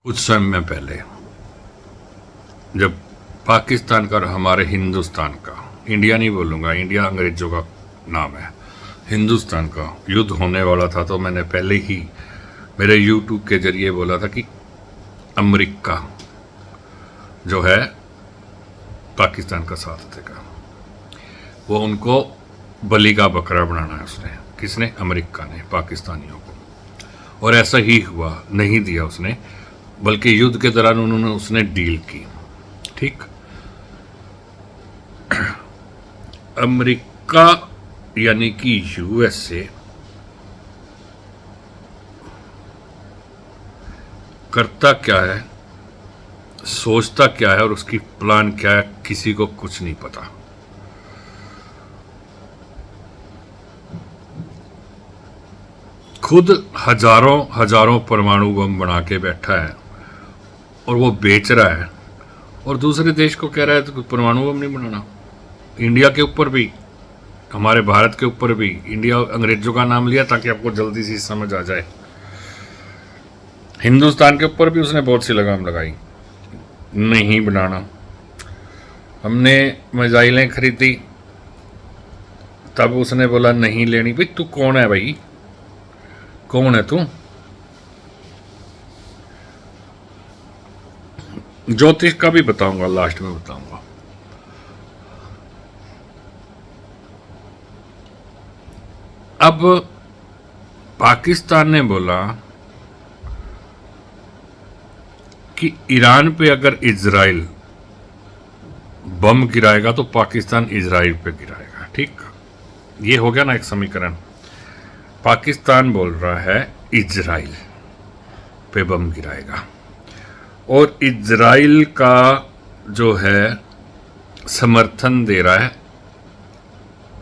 कुछ समय पहले जब पाकिस्तान का और हमारे हिंदुस्तान का, इंडिया नहीं बोलूँगा, इंडिया अंग्रेज़ों का नाम है, हिंदुस्तान का युद्ध होने वाला था, तो मैंने पहले ही मेरे यूट्यूब के ज़रिए बोला था कि अमेरिका जो है पाकिस्तान का साथ देगा। वो उनको बलि का बकरा बनाना है उसने। किसने? अमेरिका ने पाकिस्तानियों को। और ऐसा ही हुआ, नहीं दिया उसने, बल्कि युद्ध के दौरान उन्होंने उसने डील की। ठीक, अमेरिका यानी कि यूएसए करता क्या है, सोचता क्या है और उसकी प्लान क्या है, किसी को कुछ नहीं पता। खुद हजारों परमाणु बम बना के बैठा है और वो बेच रहा है, और दूसरे देश को कह रहा है तो परमाणु बम नहीं बनाना। इंडिया के ऊपर भी, हमारे भारत के ऊपर भी इंडिया अंग्रेजों का नाम लिया ताकि आपको जल्दी से समझ आ जाए। हिंदुस्तान के ऊपर भी उसने बहुत सी लगाम लगाई, नहीं बनाना। हमने मिसाइलें खरीदी, तब उसने बोला नहीं लेनी। भाई तू कौन है भाई, कौन है तू? ज्योतिष का भी बताऊंगा, लास्ट में बताऊंगा। अब पाकिस्तान ने बोला कि ईरान पे अगर इजराइल बम गिराएगा तो पाकिस्तान इजराइल पे गिराएगा। ठीक, ये हो गया ना एक समीकरण। पाकिस्तान बोल रहा है इजराइल पे बम गिराएगा, और इजराइल का जो है समर्थन दे रहा है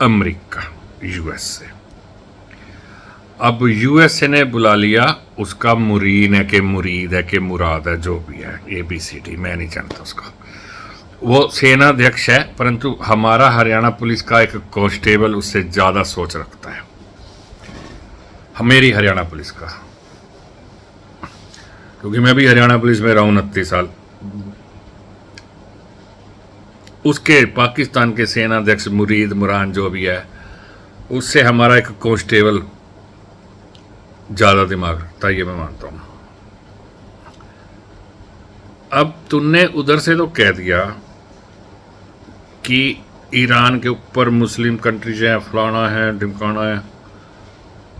अमेरिका, यूएसए। अब यूएसए ने बुला लिया उसका मुरीन है कि मुरीद है कि मुराद है, जो भी है, ABCD, मैं नहीं जानता उसका। वो सेनाध्यक्ष है, परंतु हमारा हरियाणा पुलिस का एक कांस्टेबल उससे ज़्यादा सोच रखता है, मेरी हरियाणा पुलिस का, क्योंकि मैं भी हरियाणा पुलिस में रहा हूँ 29 साल। उसके पाकिस्तान के सेनाध्यक्ष मुरीद मुरान जो भी है, उससे हमारा एक कांस्टेबल ज़्यादा दिमाग रखता है, ये मैं मानता हूँ। अब तुमने उधर से तो कह दिया कि ईरान के ऊपर मुस्लिम कंट्रीज हैं, फलाना है, ढिमकाना है,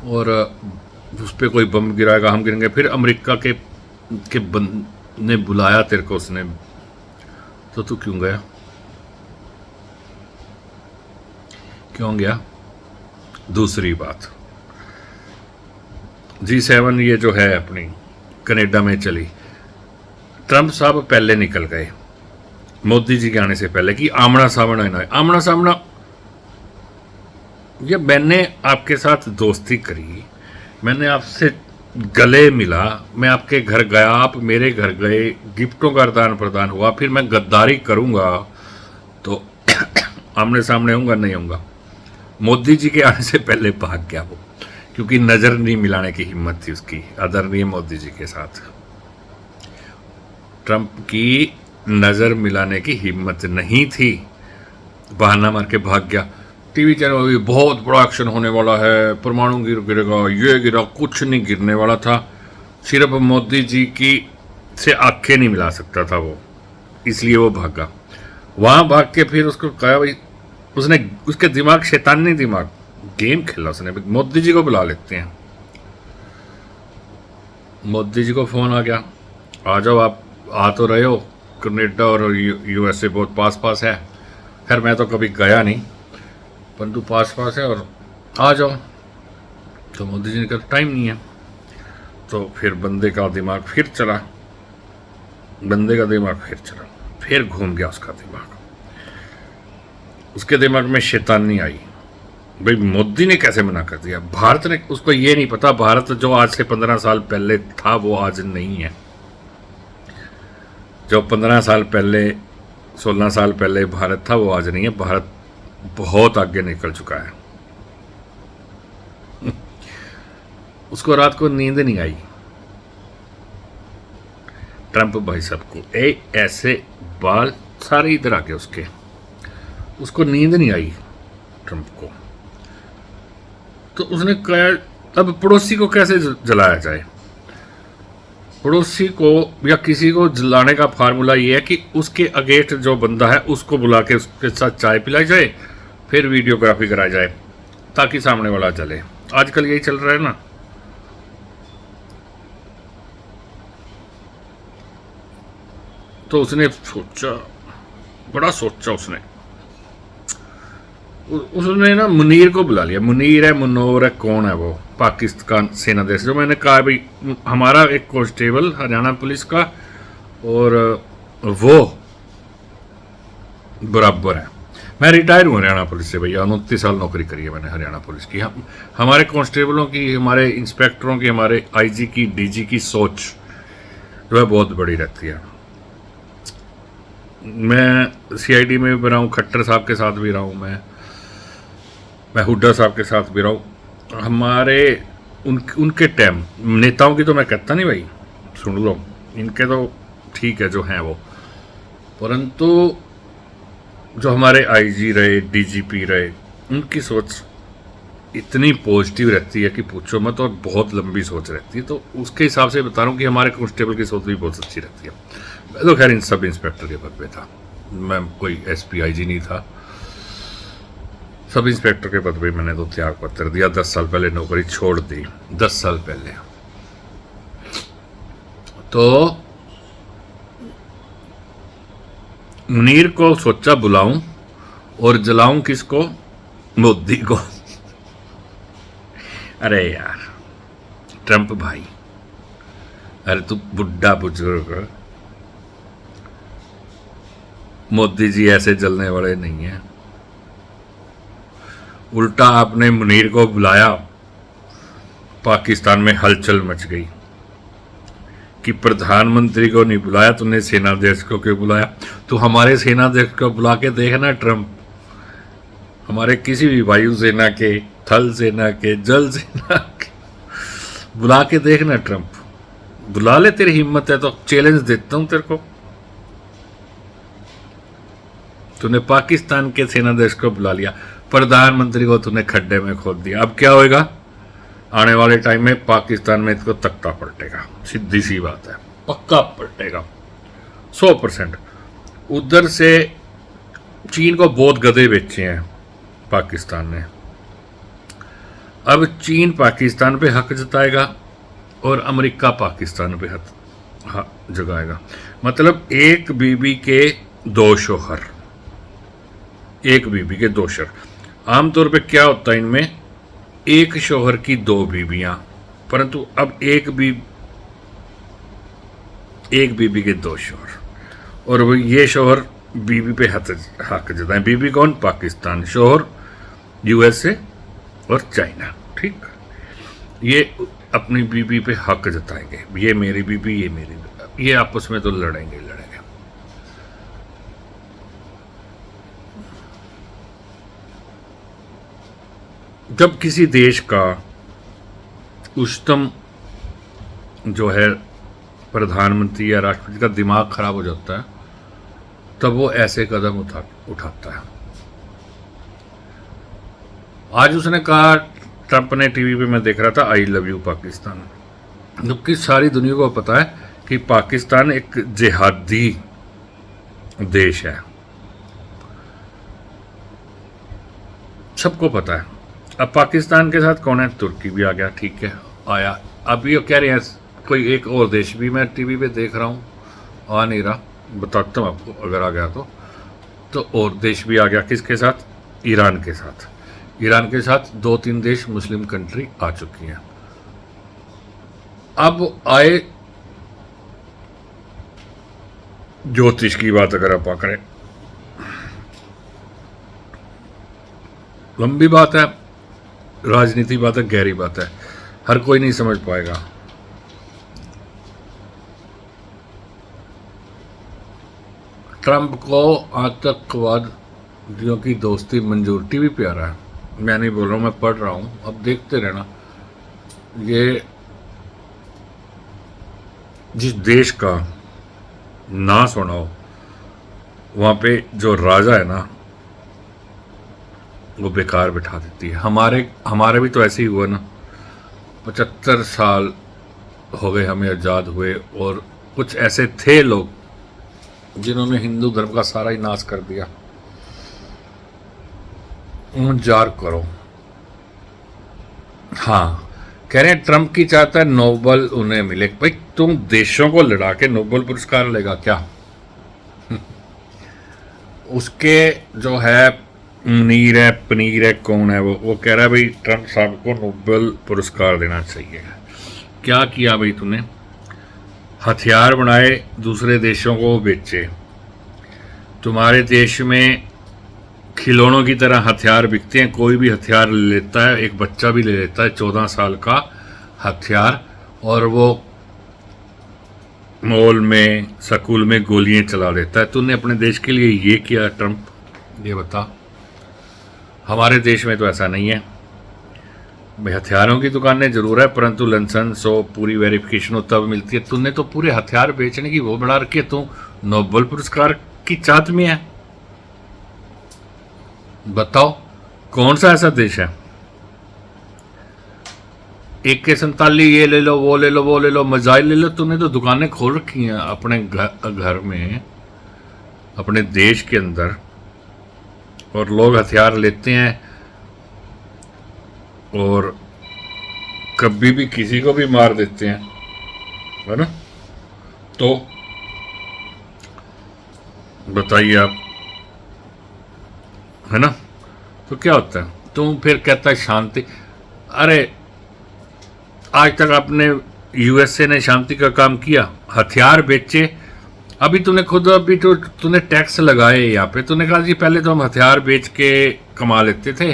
और उस पर कोई बम गिराएगा, हम गिरेंगे। फिर अमेरिका के ने बुलाया तेरे को उसने, तो तू क्यों गया? क्यों गया? दूसरी बात, G7 ये जो है अपनी कनाडा में चली, ट्रंप साहब पहले निकल गए मोदी जी के आने से पहले कि आमना सामना है ना। आमना सामना, ये मैंने आपके साथ दोस्ती करी, मैंने आपसे गले मिला, मैं आपके घर गया, आप मेरे घर गए, गिफ्टों का आदान प्रदान हुआ, फिर मैं गद्दारी करूंगा तो आमने सामने होऊंगा? नहीं होऊंगा। मोदी जी के आने से पहले भाग गया वो, क्योंकि नज़र नहीं मिलाने की हिम्मत थी उसकी आदरणीय मोदी जी के साथ। ट्रंप की नज़र मिलाने की हिम्मत नहीं थी, बहाना मार के भाग गया। टीवी चैनल में बहुत बड़ा एक्शन होने वाला है, परमाणु गिरेगा, ये गिरा, कुछ नहीं गिरने वाला था। सिर्फ मोदी जी की से आंखें नहीं मिला सकता था वो, इसलिए वो भागा। वहाँ भाग के फिर उसको कहा भाई, उसने, उसके दिमाग, शैतानी दिमाग, गेम खेला उसने। मोदी जी को बुला लेते हैं। मोदी जी को फ़ोन आ गया, आ जाओ, आप आ तो रहे हो, कनाडा और यूएसए बहुत पास पास है। खैर मैं तो कभी गया नहीं, परंतु पास पास है, और आ जाओ। तो मोदी जी ने कहा टाइम नहीं है। तो फिर बंदे का दिमाग फिर चला, फिर घूम गया उसका दिमाग। उसके दिमाग में शैतानी आई, भाई मोदी ने कैसे मना कर दिया? भारत ने, उसको ये नहीं पता भारत जो आज से 15 साल पहले था वो आज नहीं है। जो 15 साल पहले, 16 साल पहले भारत था वो आज नहीं है। भारत बहुत आगे निकल चुका है। उसको रात को नींद नहीं आई। ट्रंप भाई साहब को ऐसे बाल सारे इधर आ गए उसको नींद नहीं आई ट्रंप को। तो उसने कहा अब पड़ोसी को कैसे जलाया जाए। पड़ोसी को या किसी को जलाने का फार्मूला ये है कि उसके अगेंस्ट जो बंदा है उसको बुला के उसके साथ चाय पिलाई जाए, फिर वीडियोग्राफी कराई जाए ताकि सामने वाला जले। आजकल यही चल रहा है ना। तो उसने सोचा, बड़ा सोचा उसने ना मुनीर को बुला लिया। मुनीर है, मुनोर है, कौन है वो, पाकिस्तान सेनाध्यक्ष। जो मैंने कहा भाई हमारा एक कांस्टेबल हरियाणा पुलिस का और वो बराबर है। मैं रिटायर हूँ हरियाणा पुलिस से भैया, 29 साल नौकरी करी है मैंने हरियाणा पुलिस की। हमारे कांस्टेबलों की, हमारे इंस्पेक्टरों की, हमारे आईजी की, डीजी की सोच जो है बहुत बड़ी रहती है। मैं सीआईडी में भी रहा हूँ, खट्टर साहब के साथ भी रहा हूँ, मैं हुड्डा साहब के साथ भी रहा हूँ। हमारे उनके टाइम नेताओं की तो मैं कहता नहीं भाई, सुन लो, इनके तो ठीक है जो हैं वो, परंतु जो हमारे आईजी रहे, डीजीपी रहे, उनकी सोच इतनी पॉजिटिव रहती है कि पूछो मत, और बहुत लंबी सोच रहती है। तो उसके हिसाब से बता रहा हूँ कि हमारे कांस्टेबल की सोच भी बहुत अच्छी रहती है। मैं तो खैर इन सब इंस्पेक्टर के पद पे था, मैं कोई एसपी आईजी नहीं था। सब इंस्पेक्टर के पद पे मैंने तो त्याग पत्र दिया, 10 साल पहले नौकरी छोड़ दी, 10 साल पहले। तो मुनीर को सोचा बुलाऊं और जलाऊं किसको, मोदी को। अरे यार ट्रंप भाई, अरे तू बुढ़ा बुजुर्ग, मोदी जी ऐसे जलने वाले नहीं हैं। उल्टा आपने मुनीर को बुलाया, पाकिस्तान में हलचल मच गई कि प्रधानमंत्री को नहीं बुलाया तूने, सेनाध्यक्ष को क्यों बुलाया। तो हमारे सेनाध्यक्ष को बुला के देखना ट्रंप, हमारे किसी भी वायु सेना के, थल सेना के, जल सेना के, बुला के देखना ट्रंप। बुला ले, तेरी हिम्मत है तो चैलेंज देता हूं तेरे को। तूने पाकिस्तान के सेनाध्यक्ष को बुला लिया, प्रधानमंत्री को तूने खड्डे में खोद दिया। अब क्या होएगा, आने वाले टाइम में पाकिस्तान में इसको तख्ता पलटेगा, सीधी सी बात है, पक्का पलटेगा 100%। उधर से चीन को बहुत गधे बेचे हैं पाकिस्तान ने। अब चीन पाकिस्तान पे हक जताएगा और अमेरिका पाकिस्तान पे हक जगाएगा। मतलब एक बीबी के दो शोहर, एक बीबी के दो शोहर। आमतौर पे क्या होता है इनमें, एक शोहर की दो बीबियां, परंतु अब एक बीबी के दो शोहर, और वो ये शोहर बीबी पे हक जताएं। बीबी कौन, पाकिस्तान, शोहर यूएसए और चाइना। ठीक, ये अपनी बीबी पे हक जताएंगे, ये मेरी बीबी, ये मेरी बीबी, ये आपस में तो लड़ेंगे। जब किसी देश का उच्चतम जो है प्रधानमंत्री या राष्ट्रपति का दिमाग खराब हो जाता है, तब वो ऐसे कदम उठाता है। आज उसने कहा, ट्रंप ने टीवी पे मैं देख रहा था, आई लव यू पाकिस्तान, जबकि सारी दुनिया को पता है कि पाकिस्तान एक जिहादी देश है, सबको पता है। अब पाकिस्तान के साथ कौन है, तुर्की भी आ गया, ठीक है, आया। अब ये कह रहे हैं कोई एक और देश भी, मैं टीवी पे देख रहा हूँ, आ नहीं रहा, बताता हूँ आपको अगर आ गया तो और देश भी आ गया। किसके साथ, ईरान के साथ। ईरान के साथ 2-3 देश मुस्लिम कंट्री आ चुकी हैं। अब आए ज्योतिष की बात अगर आप करें, लंबी बात है, राजनीति बात है, गहरी बात है, हर कोई नहीं समझ पाएगा। ट्रंप को आतंकवादियों की दोस्ती मंजूर, टीवी पे आ रहा है, मैं नहीं बोल रहा हूँ, मैं पढ़ रहा हूँ, अब देखते रहना। ये जिस देश का ना सुनाओ, वहाँ पे जो राजा है ना वो बेकार बिठा देती है। हमारे भी तो ऐसे ही हुआ ना, 75 साल हो गए हमें आज़ाद हुए, और कुछ ऐसे थे लोग जिन्होंने हिंदू धर्म का सारा ही नाश कर दिया। जार करो। हाँ, कह रहे हैं ट्रंप की चाहता है नोबल उन्हें मिले। भाई तुम देशों को लड़ा के नोबल पुरस्कार लेगा क्या? उसके जो है पनीर है कौन है वो कह रहा है भाई ट्रंप साहब को नोबेल पुरस्कार देना चाहिए। क्या किया भाई तूने? हथियार बनाए, दूसरे देशों को बेचे। तुम्हारे देश में खिलौनों की तरह हथियार बिकते हैं, कोई भी हथियार ले लेता है, एक बच्चा भी ले लेता है 14 साल का हथियार, और वो मॉल में स्कूल में गोलियां चला देता है। तूने अपने देश के लिए ये किया ट्रंप? ये बता। हमारे देश में तो ऐसा नहीं है भाई, हथियारों की दुकानें जरूर है परंतु लाइसेंस हो, पूरी वेरिफिकेशन हो तब मिलती है। तूने तो पूरे हथियार बेचने की वो बढ़ा रखी है, तू नोबेल पुरस्कार की चाहत में है। बताओ कौन सा ऐसा देश है? AK-47 ये ले लो, वो ले लो, वो ले लो, मिसाइल ले लो। तूने तो दुकानें खोल रखी हैं अपने घर में, अपने देश के अंदर, और लोग हथियार लेते हैं और कभी भी किसी को भी मार देते हैं, है ना? तो बताइए आप, है ना? तो क्या होता है? तुम फिर कहता है शांति। अरे आज तक आपने USA ने शांति का काम किया? हथियार बेचे। अभी तो तूने टैक्स लगाए यहाँ पे। तूने कहा जी पहले तो हम हथियार बेच के कमा लेते थे,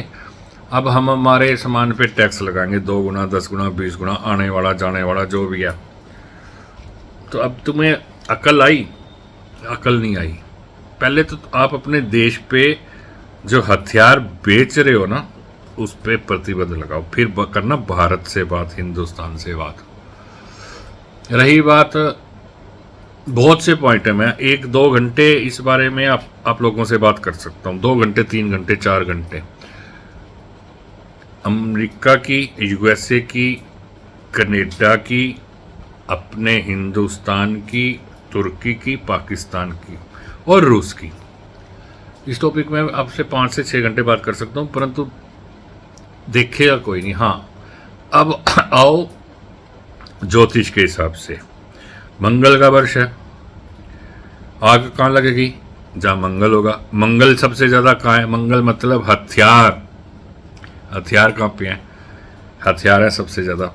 अब हम हमारे सामान पे टैक्स लगाएंगे 2 गुना, 10 गुना, 20 गुना, आने वाला जाने वाला जो भी है। तो अब तुम्हें अकल आई? अकल नहीं आई। पहले तो आप अपने देश पे जो हथियार बेच रहे हो ना उस पर प्रतिबंध लगाओ, फिर करना भारत से बात, हिंदुस्तान से बात। रही बात, बहुत से पॉइंट है, मैं 1-2 घंटे इस बारे में आप लोगों से बात कर सकता हूँ। 2 घंटे, 3 घंटे, 4 घंटे। अमेरिका की, USA की, कनाडा की, अपने हिंदुस्तान की, तुर्की की, पाकिस्तान की और रूस की। इस टॉपिक में आपसे 5 से 6 घंटे बात कर सकता हूँ, परंतु देखेगा कोई नहीं। हाँ, अब आओ ज्योतिष के हिसाब से। मंगल का वर्ष है, आग कहाँ लगेगी? जहाँ मंगल होगा। मंगल सबसे ज़्यादा कहाँ है? मंगल मतलब हथियार। हथियार कहाँ पे हैं? हथियार है सबसे ज़्यादा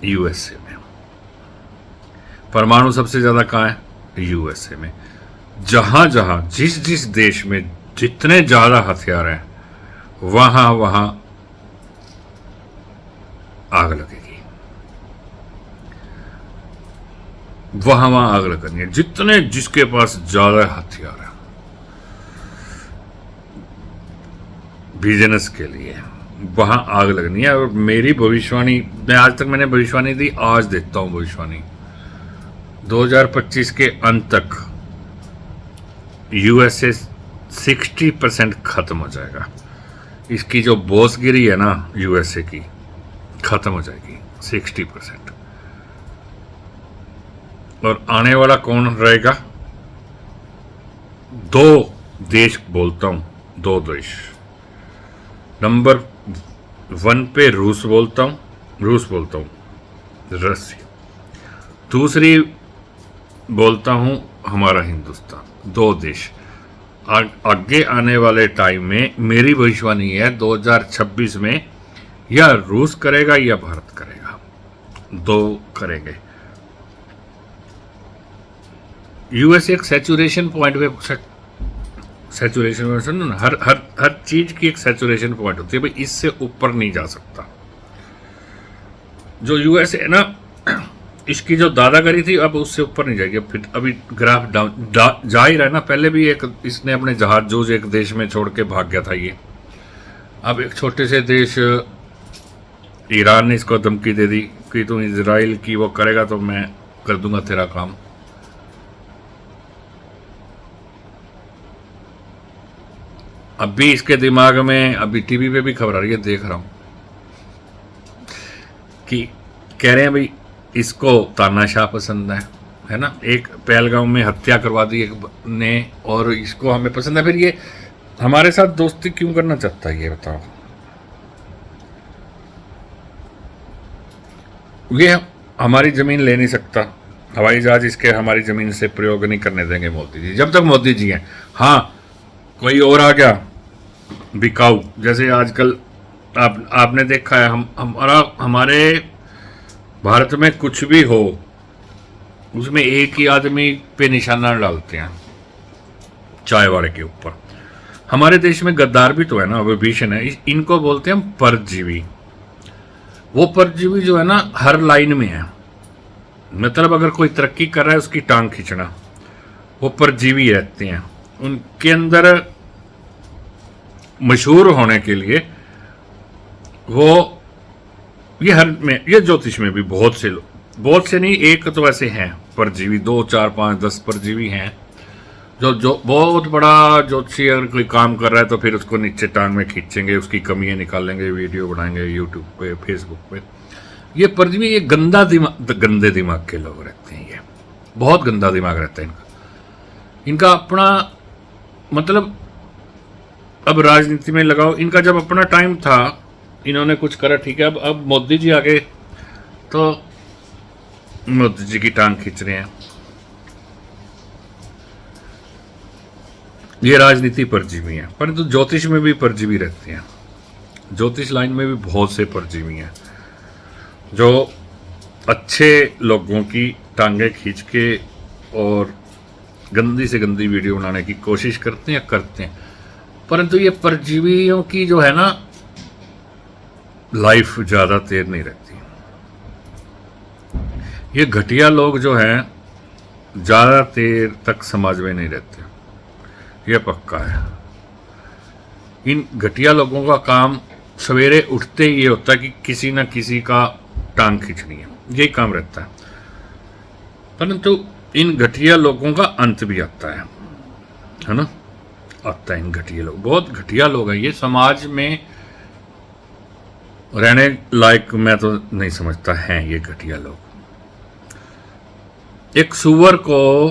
USA में। परमाणु सबसे ज़्यादा कहाँ है? USA में। जहाँ जहाँ जिस देश में जितने ज़्यादा हथियार हैं वहाँ वहाँ आग लगेगी, वहाँ आग लगनी है। जितने जिसके पास ज़्यादा हथियार है बिजनेस के लिए, वहाँ आग लगनी है। और मेरी भविष्यवाणी, मैं आज तक मैंने भविष्यवाणी दी, आज देता हूँ भविष्यवाणी। 2025 के अंत तक USA 60% खत्म हो जाएगा। इसकी जो बॉसगिरी है ना USA की, खत्म हो जाएगी 60%। और आने वाला कौन रहेगा? 2 देश बोलता हूं, 2 देश। नंबर 1 पे रूस बोलता हूं, रसिया। दूसरी बोलता हूं हमारा हिंदुस्तान। 2 देश। आगे आने वाले टाइम में मेरी भविष्यवाणी है 2026 में या रूस करेगा या भारत करेगा, 2 करेंगे। USA एक सैचुरेशन पॉइंट पे, सैचुरेशन में सुनो ना, हर चीज की एक सैचुरेशन पॉइंट होती है भाई, इससे ऊपर नहीं जा सकता। जो USA है ना, इसकी जो दादागिरी थी अब उससे ऊपर नहीं जाएगी। फिर अभी ग्राफ डाउन जा ही रहा है ना। पहले भी एक इसने अपने जहाज जूझ एक देश में छोड़ के भाग गया था ये। अब एक छोटे से देश ईरान ने इसको धमकी दे दी कि तुम इजराइल की वो करेगा तो मैं कर दूंगा तेरा काम। अभी इसके दिमाग में अभी टीवी पे भी खबर आ रही है, देख रहा हूं कि कह रहे हैं भाई इसको तानाशाह पसंद है ना। एक पहलगाम में हत्या करवा दी एक ने, और इसको हमें पसंद है। फिर ये हमारे साथ दोस्ती क्यों करना चाहता है, ये बताओ। ये हमारी जमीन ले नहीं सकता, हवाई जहाज इसके हमारी जमीन से प्रयोग नहीं करने देंगे मोदी जी, जब तक मोदी जी हैं। हाँ, कोई और आ गया बिकाऊ, जैसे आजकल आपने देखा है, हमारे भारत में कुछ भी हो उसमें एक ही आदमी पे निशाना डालते हैं, चाय वाले के ऊपर। हमारे देश में गद्दार भी तो है ना, विभीषण है, इनको बोलते हैं परजीवी। वो परजीवी जो है ना हर लाइन में है, मतलब अगर कोई तरक्की कर रहा है उसकी टांग खींचना, वो परजीवी रहते हैं। उनके अंदर मशहूर होने के लिए वो ये हर में, ये ज्योतिष में भी बहुत से नहीं, एक तो ऐसे हैं परजीवी, 2 4 5 10 परजीवी हैं जो बहुत बड़ा ज्योतिषी अगर कोई काम कर रहा है तो फिर उसको नीचे टांग में खींचेंगे, उसकी कमियां निकालेंगे, वीडियो बनाएंगे यूट्यूब पे, फेसबुक पे। ये परजीवी, ये गंदे दिमाग के लोग रहते हैं, ये बहुत गंदा दिमाग रहता है इनका अपना, मतलब अब राजनीति में लगाओ, इनका जब अपना टाइम था इन्होंने कुछ करा, ठीक है। अब मोदी जी आ गए तो मोदी जी की टांग खींच रहे हैं। ये राजनीति परजीवी है, परंतु ज्योतिष में भी परजीवी रहते हैं। ज्योतिष लाइन में भी बहुत से परजीवी हैं जो अच्छे लोगों की टांगें खींच के और गंदी से गंदी वीडियो बनाने की कोशिश करते हैं। परंतु ये परजीवियों की जो है ना लाइफ ज़्यादा देर नहीं रहती। ये घटिया लोग जो हैं ज़्यादा देर तक समाज में नहीं रहते, ये पक्का है। इन घटिया लोगों का काम सवेरे उठते ही ये होता है कि किसी ना किसी का टांग खींचनी है, यही काम रहता है। परंतु इन घटिया लोगों का अंत भी आता है ना, आता है। इन घटिया लोग, बहुत घटिया लोग हैं ये, समाज में रहने लायक मैं तो नहीं समझता हैं ये घटिया लोग। एक सुअर को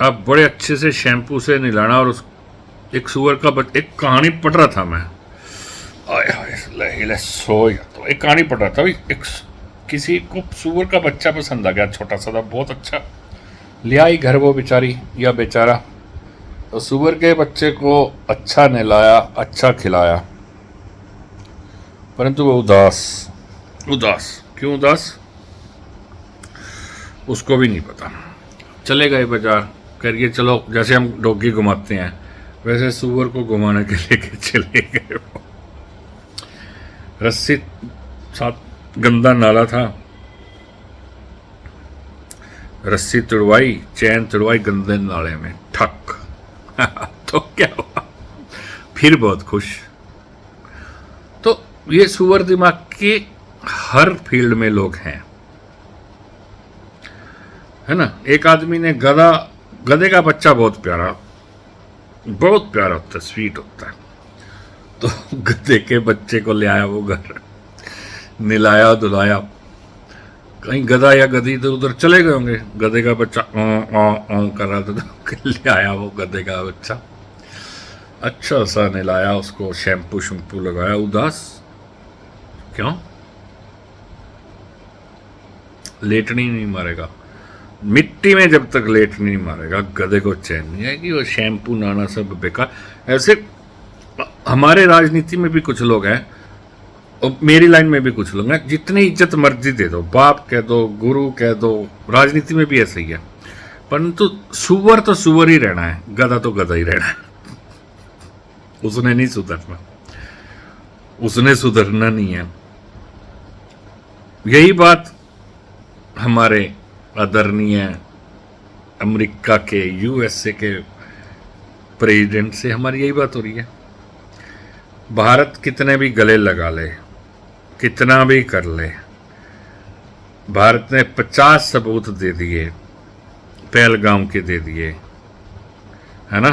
आप बड़े अच्छे से शैम्पू से नहलाना, और उस एक सुअर का एक कहानी पढ़ रहा था मैं, सो गया तो एक कहानी पढ़ रहा था। एक किसी को सुअर का बच्चा पसंद आ गया, छोटा सा था, बहुत अच्छा, ले आई घर वो बेचारी या बेचारा, तो सुअर के बच्चे को अच्छा नहलाया, अच्छा खिलाया, परंतु वो उदास क्यों उदास उसको भी नहीं पता। चले गए बाजार, करिए चलो, जैसे हम डॉगी घुमाते हैं वैसे सुअर को घुमाने के लेके चले गए। वो रस्सी साथ, गंदा नाला था, रस्सी तुड़वाई, चैन तुड़वाई गंदे नाले में, ठक। तो क्या हुआ, फिर बहुत खुश। तो ये सुअर दिमाग के हर फील्ड में लोग हैं, है ना। एक आदमी ने गधे का बच्चा बहुत प्यारा होता है, स्वीट होता है, तो गधे के बच्चे को ले आया वो घर, नहलाया धुलाया। कहीं गधा या गधी इधर उधर चले गए होंगे, गधे का बच्चा कर रहा था तो ले आया वो गधे का बच्चा, अच्छा सा नहलाया उसको, शैम्पू लगाया। उदास क्यों? लेटनी नहीं मारेगा, मिट्टी में जब तक लेटनी नहीं मारेगा गधे को चैन नहीं है कि वो शैम्पू नाना सब बेकार। ऐसे हमारे राजनीति में भी कुछ लोग हैं, और मेरी लाइन में भी कुछ लोग हैं, जितनी इज्जत मर्जी दे दो, बाप कह दो, गुरु कह दो, राजनीति में भी ऐसा ही है। परंतु सुअर तो सुअर ही रहना है, गधा तो गधा ही रहना है। उसने नहीं सुधरना, उसने सुधरना नहीं है। यही बात हमारे आदरणीय अमेरिका के, यूएसए के प्रेसिडेंट से हमारी यही बात हो रही है। भारत कितने भी गले लगा ले, कितना भी कर ले, भारत ने 50 सबूत दे दिए, पहलगाम के दे दिए, है ना।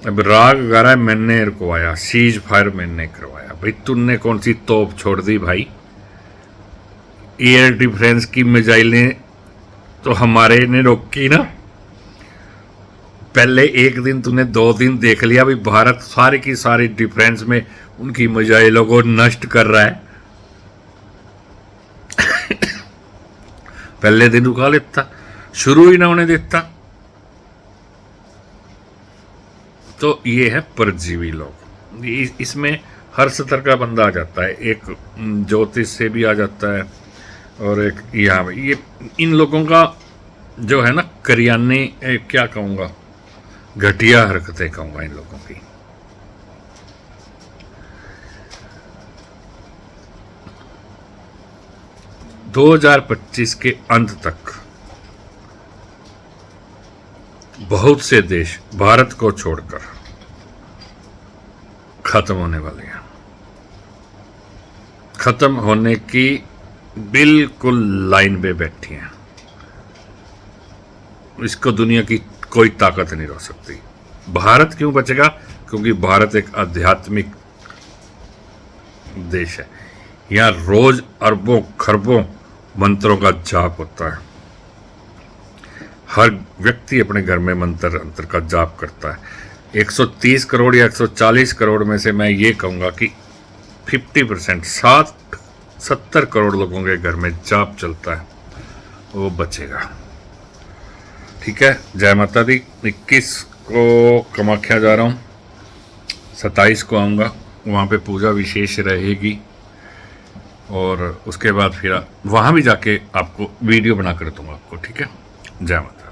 अब राग गा रहा है मैंने रुकवाया, सीज फायर मैंने करवाया। भाई तुमने कौन सी तोप छोड़ दी भाई? एयर डिफेंस की मिसाइलें तो हमारे ने रोकी ना। पहले एक दिन तूने 2 दिन देख लिया भी भारत सारी की सारी डिफेंस में उनकी मिसाइलों को नष्ट कर रहा है। पहले दिन रुका लेता, शुरू ही ना होने देता। तो ये है परजीवी लोग। इसमें हर स्तर का बंदा आ जाता है, एक ज्योतिष से भी आ जाता है और एक यहाँ पे ये इन लोगों का जो है ना करियाने क्या कहूँगा, घटिया हरकतें कहूँगा इन लोगों की। दो 2025 के अंत तक बहुत से देश भारत को छोड़कर खत्म होने वाले हैं। खत्म होने की बिल्कुल लाइन पे बैठी हैं। इसको दुनिया की कोई ताकत नहीं रोक सकती। भारत क्यों बचेगा? क्योंकि भारत एक आध्यात्मिक देश है। यहाँ रोज अरबों खरबों मंत्रों का जाप होता है। हर व्यक्ति अपने घर में मंत्र अंतर का जाप करता है। 130 करोड़ या 140 करोड़ में से मैं ये कहूँगा कि 50% 60-70 करोड़ लोगों के घर में जाप चलता है, वो बचेगा। ठीक है, जय माता दी। 21 को कामाख्या जा रहा हूँ, 27 को आऊँगा, वहाँ पे पूजा विशेष रहेगी और उसके बाद फिर वहाँ भी जाके आपको वीडियो बना कर दूँगा आपको। ठीक है, जय माता।